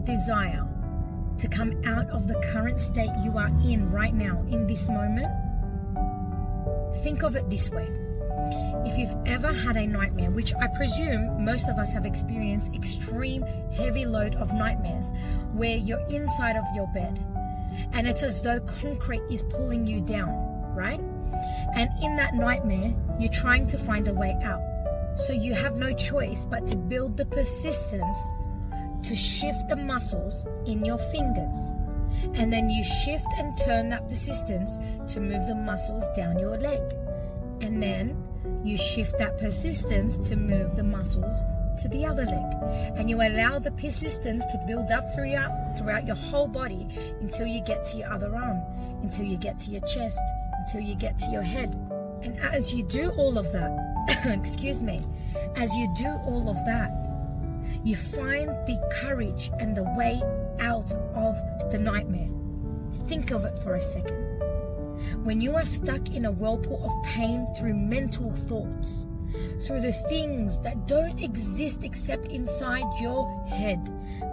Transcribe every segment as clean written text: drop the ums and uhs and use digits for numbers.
desire to come out of the current state you are in right now, in this moment, think of it this way. If you've ever had a nightmare, which I presume most of us have experienced, extreme heavy load of nightmares where you're inside of your bed and it's as though concrete is pulling you down, right? And in that nightmare, you're trying to find a way out. So you have no choice but to build the persistence to shift the muscles in your fingers. And then you shift and turn that persistence to move the muscles down your leg. And then you shift that persistence to move the muscles to the other leg. And you allow the persistence to build up throughout your whole body until you get to your other arm, until you get to your chest, until you get to your head. And as you do all of that, excuse me, as you do all of that, you find the courage and the way out of the nightmare. Think of it for a second. When you are stuck in a whirlpool of pain through mental thoughts, through the things that don't exist except inside your head,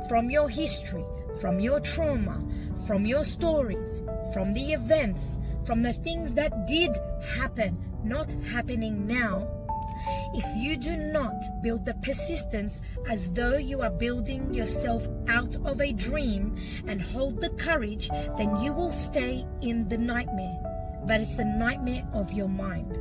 from your history, from your trauma, from your stories, from the events, from the things that did happen, not happening now, if you do not build the persistence as though you are building yourself out of a dream and hold the courage, then you will stay in the nightmare. But it's the nightmare of your mind,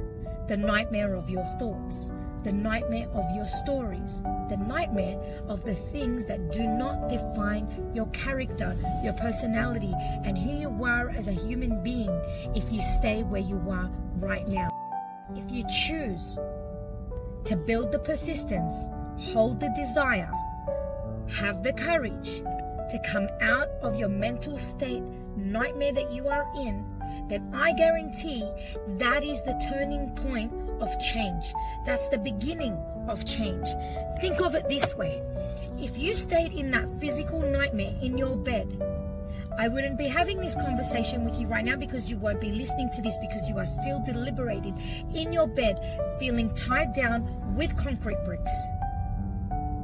the nightmare of your thoughts, the nightmare of your stories, the nightmare of the things that do not define your character, your personality, and who you are as a human being if you stay where you are right now. If you choose to build the persistence, hold the desire, have the courage to come out of your mental state nightmare that you are in, then I guarantee that is the turning point of change. That's the beginning of change. Think of it this way. If you stayed in that physical nightmare in your bed, I wouldn't be having this conversation with you right now, because you won't be listening to this, because you are still deliberating in your bed, feeling tied down with concrete bricks.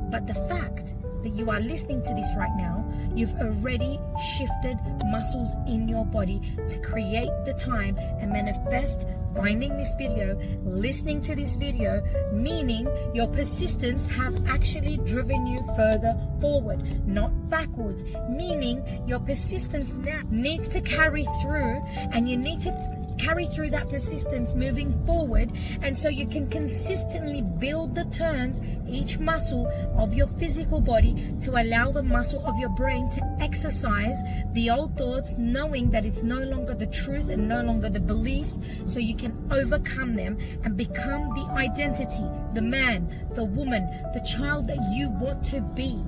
But the fact that you are listening to this right now, you've already shifted muscles in your body to create the time and manifest finding this video, listening to this video, meaning your persistence have actually driven you further forward, not backwards, meaning your persistence now needs to carry through, and you need to carry through that persistence moving forward, and so you can consistently build the turns, each muscle of your physical body, to allow the muscle of your brain to exercise the old thoughts, knowing that it's no longer the truth and no longer the beliefs, so you can overcome them and become the identity, the man, the woman, the child that you want to be.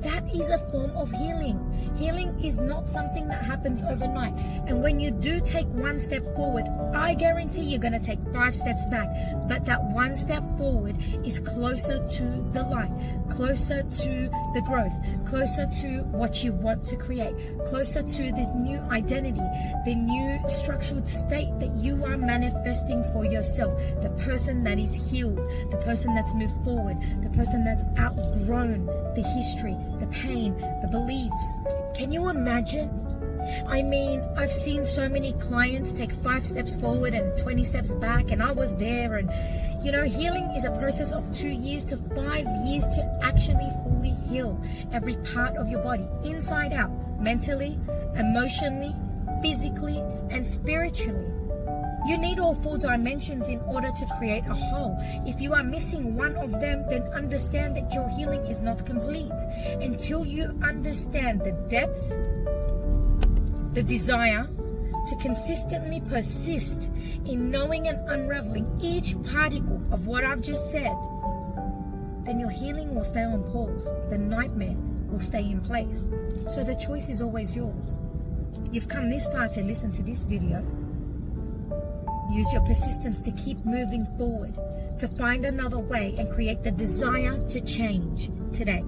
That is a form of healing. Healing is not something that happens overnight. And when you do take one step forward, I guarantee you're going to take 5 steps back. But that one step forward is closer to the light, closer to the growth, closer to what you want to create, closer to the new identity, the new structured state that you are manifesting for yourself, the person that is healed, the person that's moved forward, the person that's outgrown the history, the pain, the beliefs. Can you imagine? I mean, I've seen so many clients take 5 steps forward and 20 steps back, and I was there. And you know, healing is a process of 2 years to 5 years to actually fully heal every part of your body, inside out, mentally, emotionally, physically, and spiritually. You need all 4 dimensions in order to create a whole. If you are missing one of them, then understand that your healing is not complete. Until you understand the depth, the desire to consistently persist in knowing and unraveling each particle of what I've just said, then your healing will stay on pause. The nightmare will stay in place. So the choice is always yours. You've come this far to listen to this video. Use your persistence to keep moving forward, to find another way and create the desire to change today.